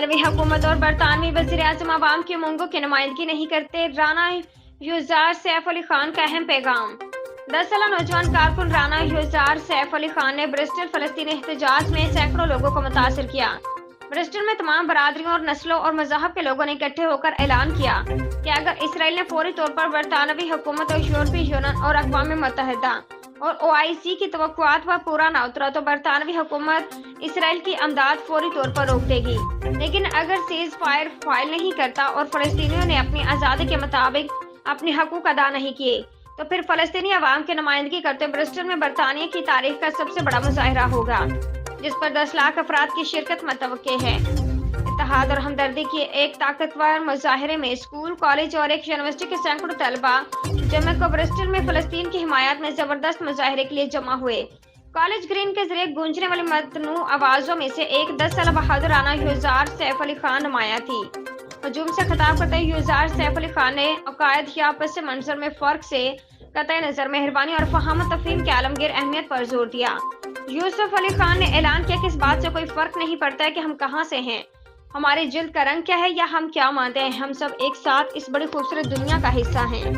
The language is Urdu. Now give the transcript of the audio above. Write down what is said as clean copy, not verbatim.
برطانوی حکومت اور برطانوی وزیر اعظم عوام کی امنگوں کی نمائندگی نہیں کرتے، رانا یوزار سیف علی خان کا اہم پیغام۔ 10 سالہ نوجوان کارکن رانا یوزار سیف علی خان نے برسٹل فلسطینی احتجاج میں سینکڑوں لوگوں کو متاثر کیا۔ برسٹل میں تمام برادریوں اور نسلوں اور مذاہب کے لوگوں نے اکٹھے ہو کر اعلان کیا کہ اگر اسرائیل نے فوری طور پر برطانوی حکومت اور یورپی یونین اور اقوام متحدہ اور OIC کی توقعات پر پورا نہ اترا تو برطانوی حکومت اسرائیل کی امداد فوری طور پر روک دے گی۔ لیکن اگر سیز فائر فائل نہیں کرتا اور فلسطینیوں نے اپنی آزادی کے مطابق اپنے حقوق ادا نہیں کیے تو پھر فلسطینی عوام کی نمائندگی کرتے برسٹل میں برطانیہ کی تاریخ کا سب سے بڑا مظاہرہ ہوگا، جس پر 10 لاکھ افراد کی شرکت متوقع ہے۔ اتحاد اور ہمدردی کے ایک طاقتور مظاہرے میں اسکول، کالج اور ایک یونیورسٹی کے سینکڑوں طلباء جمعہ کو برسٹل میں فلسطین کی حمایت میں زبردست مظاہرے کے لیے جمع ہوئے۔ کالج گرین کے ذریعے گونجنے والی متنوع آوازوں میں سے ایک 10 سالہ بہادر رانا یوزار سیف علی خان نمایاں تھی۔ ہجوم سے خطاب کرتے ہوئے یوزار سیف علی خان نے عقائد یا پس منظر میں فرق سے قطع نظر مہربانی اور فہم و تفہیم کی عالمگیر اہمیت پر زور دیا۔ یوسف علی خان نے اعلان کیا کہ اس بات سے کوئی فرق نہیں پڑتا ہے کہ ہم کہاں سے ہیں، ہماری جلد کا رنگ کیا ہے یا ہم کیا مانتے ہیں، ہم سب ایک ساتھ اس بڑی خوبصورت دنیا کا حصہ ہیں۔